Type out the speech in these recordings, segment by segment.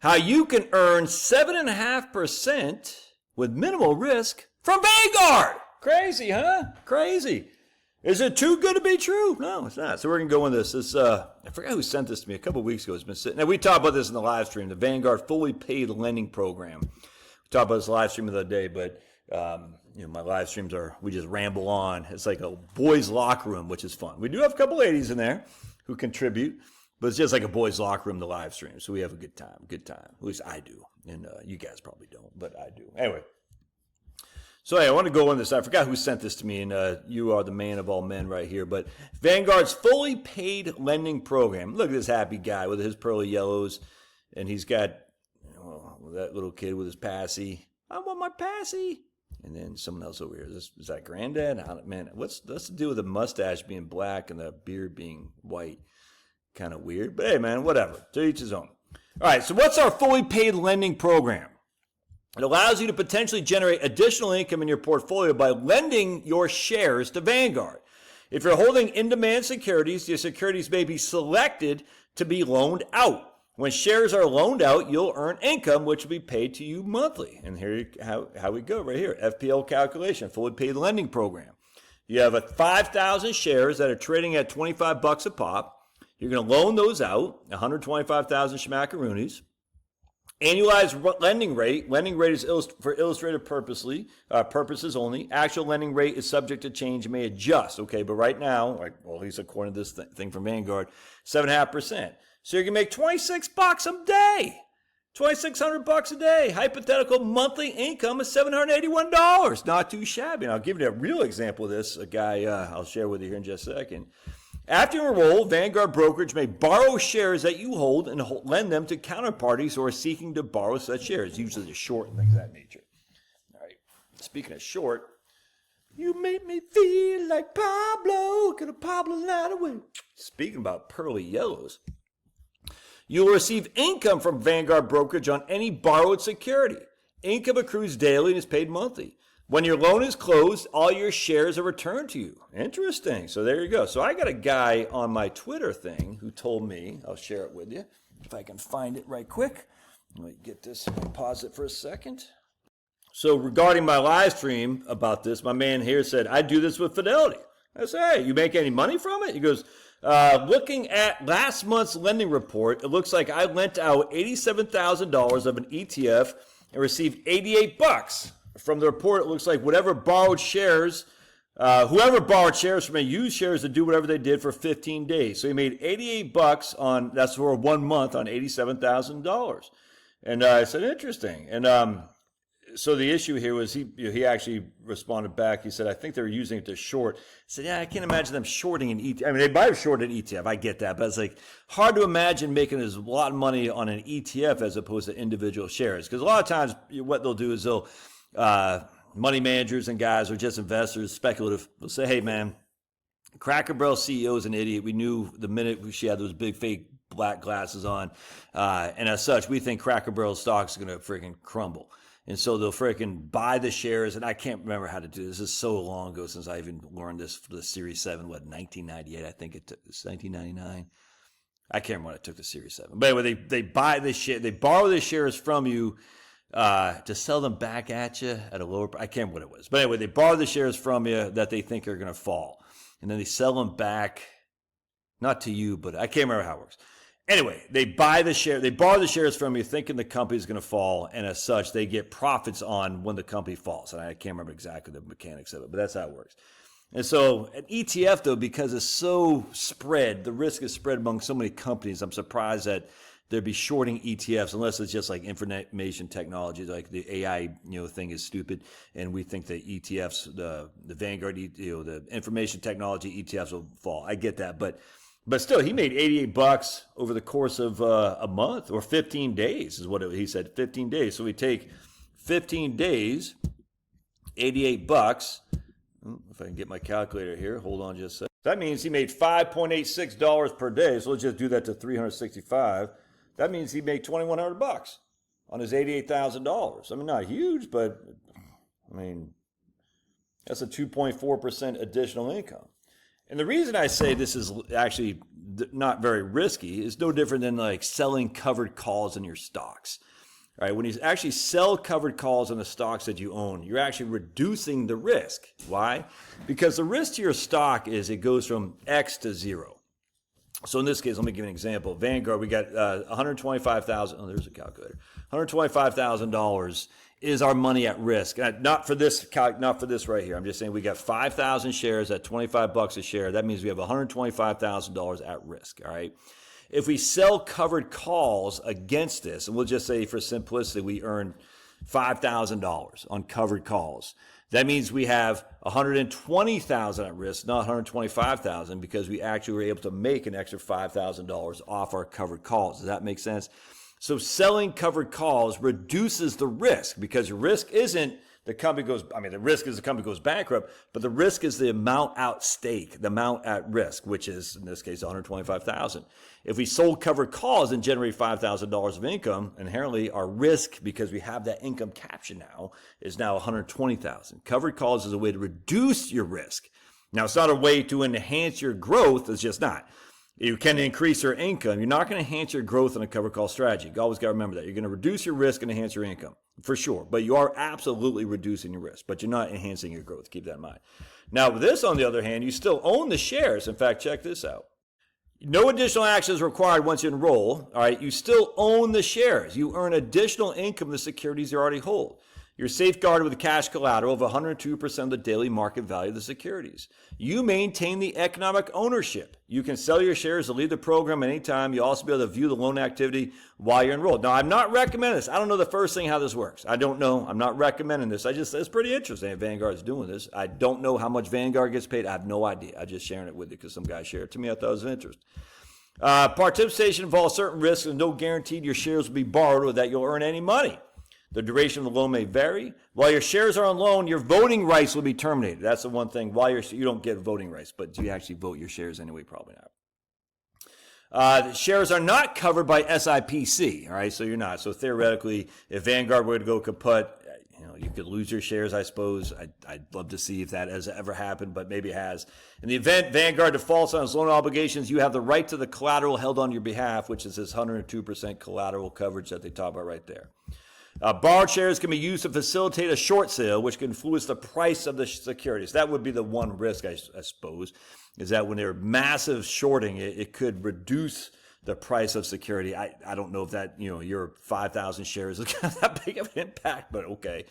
how you can earn 7.5% with minimal risk from Vanguard. Crazy, huh? Crazy. Is it too good to be true? No, it's not. So we're going to go in this. I forgot who sent this to me a couple weeks ago. It's been sitting. Now, we talked about this in the live stream, the Vanguard fully paid lending program. We talked about this live stream the other day, but my live streams we just ramble on. It's like a boys' locker room, which is fun. We do have a couple ladies in there who contribute, but it's just like a boys' locker room, the live stream. So we have a good time. At least I do. And you guys probably don't, but I do. Anyway. So hey, I want to go on this. I forgot who sent this to me, and you are the man of all men right here. But Vanguard's fully paid lending program. Look at this happy guy with his pearly yellows, and he's got that little kid with his passy. I want my passy. And then someone else over here. Is that granddad? Man, what's the deal with the mustache being black and the beard being white? Kind of weird. But hey, man, whatever. To each his own. All right, so what's our fully paid lending program? It allows you to potentially generate additional income in your portfolio by lending your shares to Vanguard. If you're holding in-demand securities, your securities may be selected to be loaned out. When shares are loaned out, you'll earn income, which will be paid to you monthly. And here how we go right here. FPL calculation, fully paid lending program. You have 5,000 shares that are trading at $25 a pop. You're going to loan those out, 125,000 schmackaroonies. Annualized lending rate. Lending rate is for illustrative purposes only. Actual lending rate is subject to change and may adjust. Okay, but right now, at least according to this thing from Vanguard, 7.5%. So you can make $26 a day, $2,600 a day. Hypothetical monthly income is $781. Not too shabby. And I'll give you a real example of this. A guy I'll share with you here in just a second. After you enroll, Vanguard brokerage may borrow shares that you hold and lend them to counterparties who are seeking to borrow such shares, usually a short and things of that nature. All right. Speaking of short, you make me feel like Pablo. Get a Pablo night away. Speaking about pearly yellows, you will receive income from Vanguard brokerage on any borrowed security. Income accrues daily and is paid monthly. When your loan is closed, all your shares are returned to you. Interesting. So there you go. So I got a guy on my Twitter thing who told me, I'll share it with you, if I can find it right quick. Let me get this, pause it for a second. So regarding my live stream about this, my man here said, I do this with Fidelity. I said, hey, you make any money from it? He goes, looking at last month's lending report, it looks like I lent out $87,000 of an ETF and received $88. From the report, it looks like whoever borrowed shares from me used shares to do whatever they did for 15 days. So he made $88 on, that's for 1 month on $87,000. And I said, interesting. And so the issue here was he actually responded back. He said, I think they were using it to short. I said, yeah, I can't imagine them shorting an ETF. I mean, they might have shorted an ETF. I get that. But it's like hard to imagine making a lot of money on an ETF as opposed to individual shares. Because a lot of times what they'll do is money managers and guys or just investors, speculative, will say, hey, man, Cracker Barrel CEO is an idiot. We knew the minute she had those big fake black glasses on. And as such, we think Cracker Barrel stock is going to freaking crumble. And so they'll freaking buy the shares. And I can't remember how to do this. This is so long ago since I even learned this for the Series 7, 1998, I think it took. It's 1999. I can't remember when I took the Series 7. But anyway, they buy the share, they borrow the shares from you to sell them back at you at a lower price. I can't remember what it was. But anyway, they borrow the shares from you that they think are going to fall. And then they sell them back, not to you, but I can't remember how it works. Anyway, they borrow the shares from you thinking the company's going to fall. And as such, they get profits on when the company falls. And I can't remember exactly the mechanics of it, but that's how it works. And so an ETF, though, because it's so spread, the risk is spread among so many companies, I'm surprised that there'd be shorting ETFs unless it's just like information technology, like the AI, thing is stupid. And we think the ETFs, the Vanguard, the information technology ETFs will fall. I get that. But still, he made $88 over the course of a month or 15 days is what he said, 15 days. So we take 15 days, $88. If I can get my calculator here, hold on just a second. That means he made $5.86 per day. So let's just do that to 365. That means he made $2,100 on his $88,000. I mean, not huge, but I mean, that's a 2.4% additional income. And the reason I say this is actually not very risky is no different than like selling covered calls in your stocks. All right, when you actually sell covered calls on the stocks that you own, you're actually reducing the risk. Why? Because the risk to your stock is it goes from X to 0. So in this case, let me give you an example. Vanguard, we got $125,000. Oh, there's a calculator. $125,000 is our money at risk. Not for this right here. I'm just saying we got 5,000 shares at $25 a share. That means we have $125,000 at risk. All right. If we sell covered calls against this, and we'll just say for simplicity, we earn $5,000 on covered calls. That means we have $120,000 at risk, not $125,000, because we actually were able to make an extra $5,000 off our covered calls. Does that make sense? So selling covered calls reduces the risk, because your risk isn't the company goes, the risk is the company goes bankrupt, but the risk is the amount at stake, the amount at risk, which is, in this case, $125,000. If we sold covered calls and generate $5,000 of income, inherently our risk, because we have that income caption now, is now $120,000. Covered calls is a way to reduce your risk. Now, it's not a way to enhance your growth. It's just not. You can increase your income. You're not going to enhance your growth in a covered call strategy. You always got to remember that. You're going to reduce your risk and enhance your income, for sure. But you are absolutely reducing your risk, but you're not enhancing your growth. Keep that in mind. Now, with this, on the other hand, you still own the shares. In fact, check this out. No additional action is required once you enroll. All right, you still own the shares. You earn additional income of the securities you already hold. You're safeguarded with cash collateral of 102% of the daily market value of the securities. You maintain the economic ownership. You can sell your shares to leave the program at any time. You'll also be able to view the loan activity while you're enrolled. Now, I'm not recommending this. I don't know the first thing how this works. I don't know. I'm not recommending this. It's pretty interesting that Vanguard's doing this. I don't know how much Vanguard gets paid. I have no idea. I'm just sharing it with you because some guy shared it to me. I thought it was of interest. Participation involves certain risks and no guaranteed your shares will be borrowed or that you'll earn any money. The duration of the loan may vary. While your shares are on loan, your voting rights will be terminated. That's the one thing. While you don't get voting rights, but you actually vote your shares anyway? Probably not. The shares are not covered by SIPC. All right, so you're not. So theoretically, if Vanguard were to go kaput, you could lose your shares, I suppose. I'd love to see if that has ever happened, but maybe it has. In the event Vanguard defaults on its loan obligations, you have the right to the collateral held on your behalf, which is this 102% collateral coverage that they talk about right there. Borrowed shares can be used to facilitate a short sale, which can influence the price of the securities. That would be the one risk, I suppose, is that when they're massive shorting, it could reduce the price of security. I don't know if that, your 5,000 shares is going to have that big of an impact, but okay.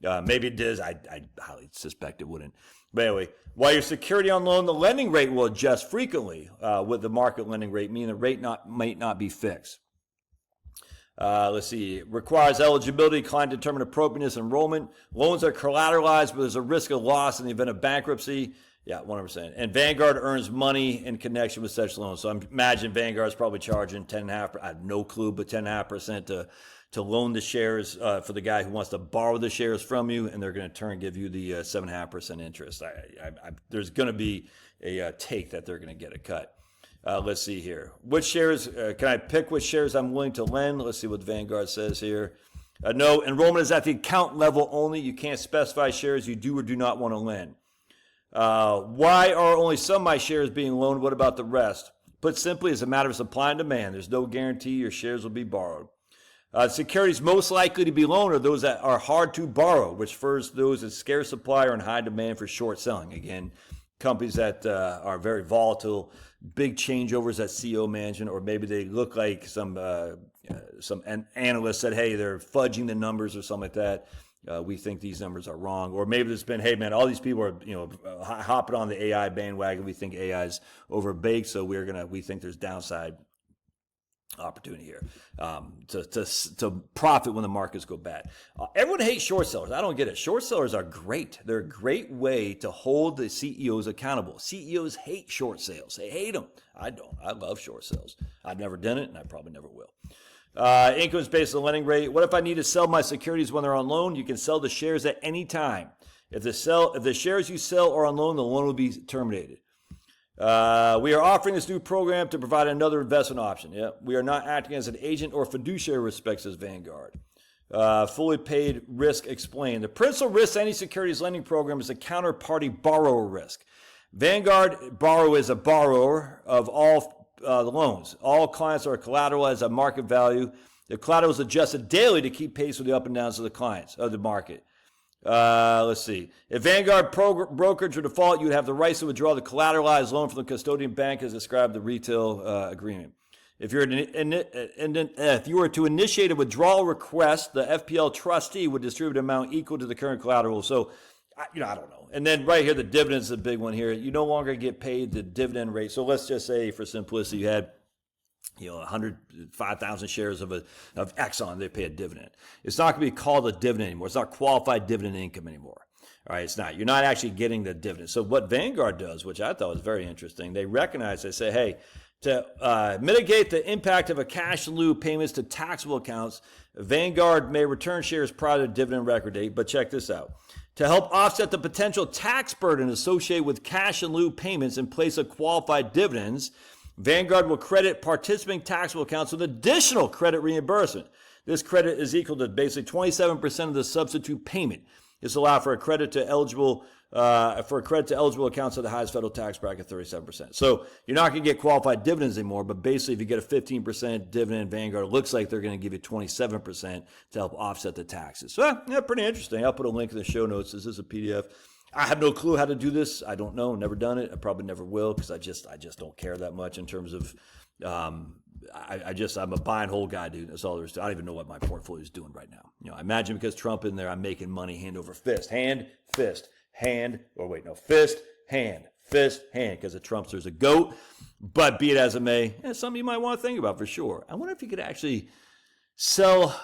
Maybe it does. I highly suspect it wouldn't. But anyway, while your security on loan, the lending rate will adjust frequently with the market lending rate, meaning the rate might not be fixed. Let's see. Requires eligibility, client determined appropriateness, enrollment. Loans are collateralized, but there's a risk of loss in the event of bankruptcy. Yeah, 100%. And Vanguard earns money in connection with such loans. So I imagine Vanguard's probably charging 10.5%. I have no clue, but 10.5% to loan the shares for the guy who wants to borrow the shares from you, and they're going to give you the 7.5% interest. There's going to be a take that they're going to get a cut. Let's see here. Which shares, can I pick which shares I'm willing to lend? Let's see what Vanguard says here. No, enrollment is at the account level only. You can't specify shares you do or do not want to lend. Why are only some of my shares being loaned? What about the rest? Put simply, it's a matter of supply and demand. There's no guarantee your shares will be borrowed. Securities most likely to be loaned are those that are hard to borrow, which refers to those in scarce supply or in high demand for short selling. Again, companies that are very volatile, big changeovers at CEO management, or maybe they look like some analyst said, hey, they're fudging the numbers or something like that. We think these numbers are wrong. Or maybe there's been, hey, man, all these people are hopping on the AI bandwagon. We think AI is overbaked, so we think there's downside opportunity here to profit when the markets go bad. Everyone hates short sellers. I don't get it. Short sellers are great. They're a great way to hold the CEOs accountable. CEOs hate short sales. They hate them. I don't. I love short sales. I've never done it, and I probably never will. Income is based on the lending rate. What if I need to sell my securities when they're on loan? You can sell the shares at any time. If the shares you sell are on loan, the loan will be terminated. We are offering this new program to provide another investment option. Yeah, we are not acting as an agent or fiduciary respects as Vanguard. Fully paid risk explained. The principal risk to any securities lending program is the counterparty borrower risk. Vanguard Borrow is a borrower of all the loans. All clients are collateralized at market value. The collateral is adjusted daily to keep pace with the up and downs of the clients, of the market. Let's see. If Vanguard brokerage or default, you would have the rights to withdraw the collateralized loan from the custodian bank as described in the retail agreement. If you were to initiate a withdrawal request, the FPL trustee would distribute an amount equal to the current collateral. So, I don't know. And then right here, the dividends is a big one here. You no longer get paid the dividend rate. So let's just say, for simplicity, you had 105,000 shares of Exxon, they pay a dividend. It's not going to be called a dividend anymore. It's not qualified dividend income anymore. All right, it's not. You're not actually getting the dividend. So what Vanguard does, which I thought was very interesting, they recognize, they say, hey, to mitigate the impact of a cash in lieu payments to taxable accounts, Vanguard may return shares prior to the dividend record date. But check this out. To help offset the potential tax burden associated with cash in lieu payments in place of qualified dividends, Vanguard will credit participating taxable accounts with additional credit reimbursement. This credit is equal to basically 27% of the substitute payment. This will allow for a credit to eligible accounts at the highest federal tax bracket, 37%. So you're not going to get qualified dividends anymore, but basically if you get a 15% dividend, Vanguard, it looks like they're going to give you 27% to help offset the taxes. So yeah, pretty interesting. I'll put a link in the show notes. This is a PDF. I have no clue how to do this. I don't know. Never done it. I probably never will because I just don't care that much in terms of. I'm a buy and hold guy, dude. That's all there is to it. I don't even know what my portfolio is doing right now. I imagine because Trump in there, I'm making money hand over fist, hand, fist, hand. Or wait, no, fist, hand, because of Trump's there's a goat. But be it as it may, something you might want to think about for sure. I wonder if you could actually sell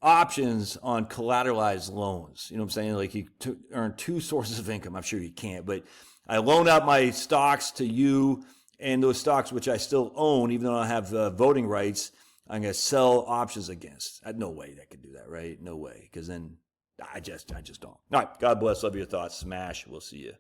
options on collateralized loans. You know what I'm saying? Like you earn two sources of income. I'm sure you can't, but I loan out my stocks to you and those stocks, which I still own, even though I have voting rights, I'm going to sell options against. No way that could do that, right? No way. Because then I just don't. All right. God bless. Love your thoughts. Smash. We'll see you.